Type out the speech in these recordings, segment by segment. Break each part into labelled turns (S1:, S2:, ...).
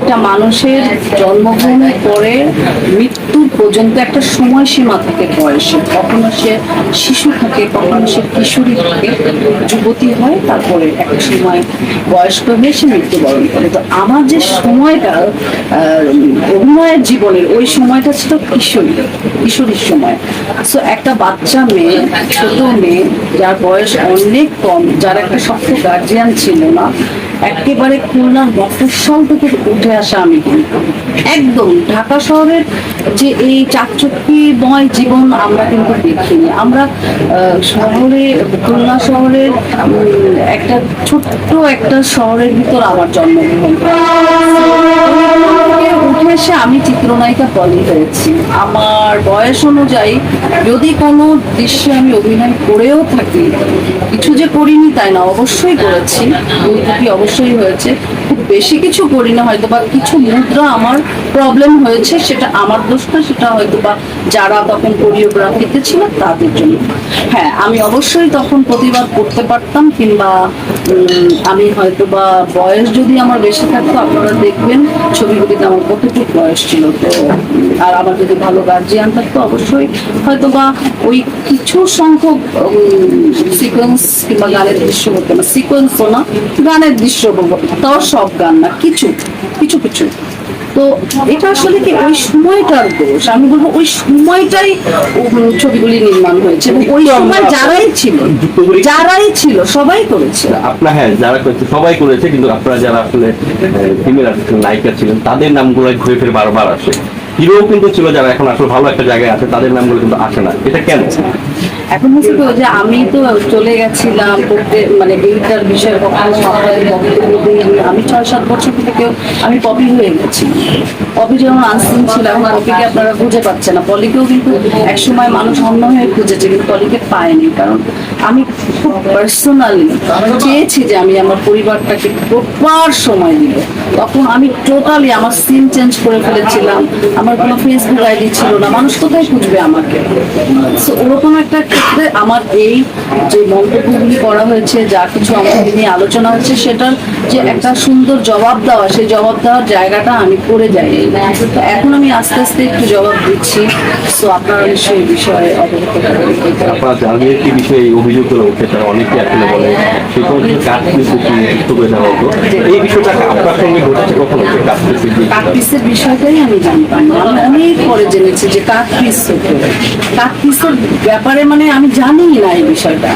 S1: একটা মানুষের জন্মগ্রহণের পরে মৃত্যু পর্যন্ত একটা সময়সীমা থাকে বয়সে, কখনো সে শিশু থাকে, কখনো সে কিশোরী থাকে, যুবতী হয়, তারপরে একটা সময় বয়স্ক হয়ে সে মৃত্যুবরণ করে। তো আমার যে সময়টা অভিনয়ের জীবনের, ওই সময়টা ছিল কিশোরীর সময়। সো একটা বাচ্চা মেয়ে, ছোট মেয়ে, যার বয়স অনেক কম, যার একটা শক্ত গার্জিয়ান ছিল না, একেবারে খুলনার মফস্বল থেকে উঠে আসা আমি, কিন্তু একদম ঢাকা শহরের যে এই চাকচক্যময় জীবন আমরা কিন্তু দেখিনি। আমরা শহরে, খুলনা শহরের একটা ছোট্ট একটা শহরের ভিতর আমার জন্মগ্রহণ। উঠে এসে আমি চিত্রনায়িকা পলি হয়েছি। আমার বয়স অনুযায়ী যদি কোনো দৃশ্যে আমি অভিনয় করেও থাকি, কিছু যে করিনি তাই না, অবশ্যই করেছি, দুটি অবশ্যই হয়েছে। খুব বেশি কিছু করি না হয়তো, বা কিছু মুদ্রা আমার প্রবলেম হয়েছে, সেটা আমার দোষ না, সেটা হয়তো বা যারা তখন কোরিওগ্রাফিতে ছিল তাদের জন্য। হ্যাঁ, আমি অবশ্যই তখন প্রতিবাদ করতে পারতাম, কিংবা আমি হয়তো বা বয়স যদি আমার বেশি থাকতো, আপনারা দেখবেন ছবিগুলিতে আমার কতটুকু বয়স ছিল। তো আর আমার যদি ভালো গার্জিয়ান থাকতো, অবশ্যই হয়তো বা ওই কিছু সংখ্যক সিকোয়েন্স কিংবা গানের দৃশ্য হতো না, সিকোয়েন্সও না, গানের দৃশ্য বলবো, তাও সব গান না, কিছু কিছু কিছু। তো এটা আসলে কি ওই সময়টার দোষ, আমি বলবো ওই সময়টাই ছবিগুলি নির্মাণ হয়েছে, এবং ওই সময় যারাই ছিল সবাই করেছে।
S2: আপনার, হ্যাঁ, যারা করেছে সবাই করেছে, কিন্তু আপনারা যারা আসলে ফিমেল নায়িকা ছিলেন তাদের নামগুলো ঘুরে ফিরে বারবার আসে। হিরো কিন্তু ছিল যারা এখন আসলে ভালো একটা জায়গায় আছে, তাদের নামগুলো কিন্তু আসে না, এটা কেন?
S1: এখন হচ্ছে তো যে আমি তো চলে গেছিলাম মানে এইটার বিষয়ে আমি 6-7 বছর থেকেও আমি পপি হয়ে গেছি। পপি যেমন আনসিন ছিল, এখন পপিকে আপনারা খুঁজে পাচ্ছে না। পলিকেও কিন্তু একসময় মানুষ অন্য হয়ে খুঁজেছে, কিন্তু পলিকে পায়নি, কারণ আমি খুব পার্সোনালি চেয়েছি যে আমি আমার পরিবারটাকে প্রপার সময় দিব। তখন আমি টোটালি আমার সিন চেঞ্জ করে ফেলেছিলাম, আমার কোনো ফেসবুক আইডি ছিল না, মানুষ কোথায় খুঁজবে আমাকে। সো ওরকম একটা ক্ষেত্রে আমার এই যে মন্তব্যগুলি করা হয়েছে, যা কিছু আমাকে নিয়ে আলোচনা হচ্ছে, সেটার যে একটা সুন্দর জবাব দেওয়া, সেই জবাব দেওয়ার জায়গাটা আমি করে যাই। তো এখন আমি আস্তে আস্তে একটু জবাব দিচ্ছি। সো আপনারা নিশ্চয়ই এই বিষয়ে অবগত থাকবেন।
S2: আপনারা যাদের কি বিষয়ে অভিযোগগুলো উঠে, তারা অনেকে আসলে বলে সেই সমস্ত কাজ যুক্ত করে দেওয়া হতো। এই বিষয়টা আপনার সঙ্গে ঘটেছে কখনো?
S1: কাটপিসের বিষয়টাই আমি জানতাম না, আমি অনেক পরে জেনেছি যে কাটপিস ব্যাপারে, মানে আমি জানি না এই বিষয়টা।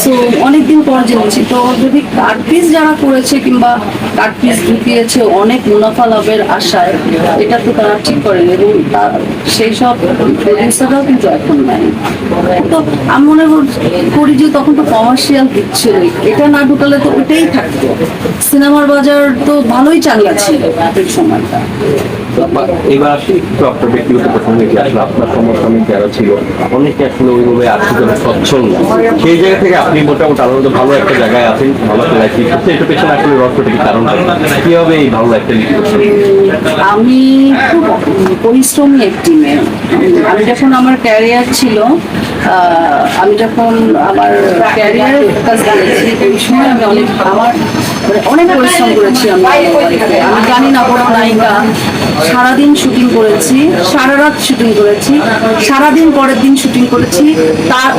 S1: সো অনেকদিন পর জেনেছি। তো যদি কাটপিস যারা করেছে কিংবা কাটপিস ঢুকিয়েছে অনেক মুনাফা লাভের আশায়, এটা তো তারা ঠিক করেন, এবং সেই সব প্রডিউসাররাও কিন্তু এখন নাই। তো আমি মনে করি যে তখন তো কমার্শিয়াল দিচ্ছিল, এটা না ঢুকালে তো ওটাই থাকতো। সিনেমার বাজার তো ভালোই চাঙ্গা ছিল এই সময়টা।
S2: এবার আসি একটু আপনার ব্যক্তিগত প্রসঙ্গে, যে আসলে আপনার সমসাময়িক যারা ছিল অনেকে আসলে ওইভাবে আর্থিকভাবে সচ্ছল না, সেই জায়গা থেকে আপনি মোটামুটি আলাদা ভালো একটা জায়গায় আছেন, ভালো একটা লাইফ লিড করছেন। এটা পেছনে আসলে রহস্যটা কি, কারণ কিভাবে এই ভালো লাইফটা লিড করছেন?
S1: আমি খুব পরিশ্রমী একটি মেয়ে। আমি যখন আমার ক্যারিয়ার ছিল, আমি যখন আমার ক্যারিয়ারের কাজ করেছি, ওই সময় আমি অনেক পরিশ্রম করেছি। আমি জানি না বড় নায়িকা, সারাদিন শুটিং করেছি, সারা রাত শুটিং করেছি, সারাদিন পরের দিন শুটিং করেছি, তার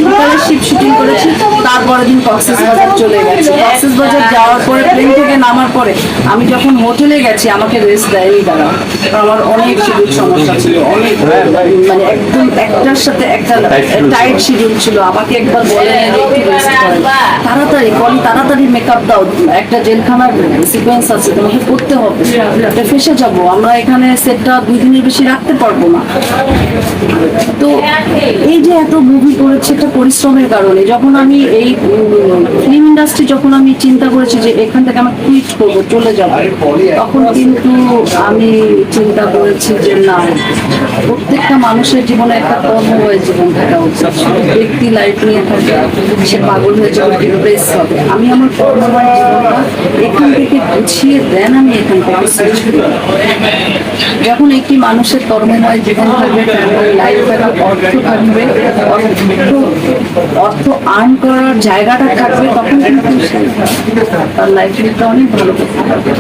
S1: বিকালের শিফট শুটিং করেছি, তারপরের দিন কক্সবাজার চলে গেছি। কক্সবাজার যাওয়ার পরে, প্লেন থেকে নামার পরে আমি যখন হোটেলে গেছি, আমাকে রেস্ট দেয়নি তারা, আমার অনেক শিডিউল সমস্যা ছিল, অনেক মানে একদম একটার সাথে একটা টাইট শিডিউল ছিল। আমাকে একবার বলে তাড়াতাড়ি তাড়াতাড়ি মেকআপ দাও, একটা জেলখানার সিকোয়েন্স আছে, তোমাকে করতে হবে, ফেসে যাবো, আমরা এখানে সেটটা 2 দিনের বেশি রাখতে পারবো না। তো এই যে এত মুভি করেছে একটা পরিশ্রমের কারণে, যখন আমি এই ফিল্ম ইন্ডাস্ট্রি যখন আমি চিন্তা করেছি যে এখান থেকে আমি কুইট করবো, চলে যাবো, তখন কিন্তু আমি চিন্তা করেছি যে না, প্রত্যেকটা মানুষের জীবনে একটা কর্মময় জীবন থাকা উচিত। ব্যক্তি লাইফ নিয়ে থাকে, সে পাগল হয়ে যাবে, ডিপ্রেস হবে। আমি আমার কর্মময় জীবনটা এখান থেকে গুছিয়ে দেন, আমি এখান থেকে সুইচ করি। যখন একটি মানুষের কর্মময় জীবন থাকবে, লাইফ থাকবে, অর্থ থাকবে, অর্থ আর্ন করার জায়গাটা থাকবে, তখন কিন্তু তার লাইফটা অনেক ভালো করতে পারবে।